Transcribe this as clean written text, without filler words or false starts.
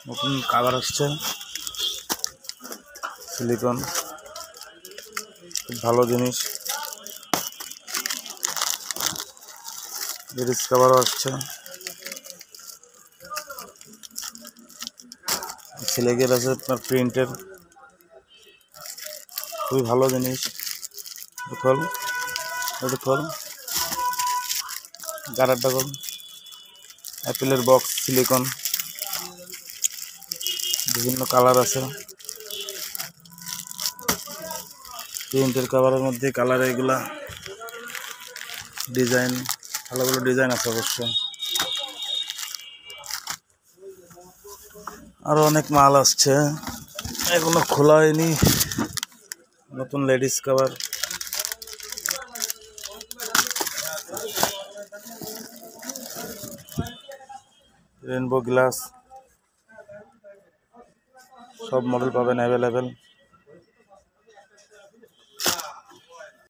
নতুন কালার আসছে সিলিকন, খুব ভালো জিনিস। লেডিস কাভারও আসছে, ছেলেগের আছে আপনার প্রিন্টের, খুবই ভালো জিনিস। খোল, এটা খোল, গাড়ারটা খোল। অ্যাপেলের বক্স, সিলিকন, বিভিন্ন কালার আছে। প্রিন্টের কাভারের মধ্যে কালার, এগুলা ডিজাইন, ভালো ভালো ডিজাইন আছে অবশ্য। আরো অনেক মাল আসছে, এগুলো খোলা হয়নি। নতুন লেডিস কাভার, রেনবো গ্লাস, সব মডেল পাবেন অ্যাভেলেবেল।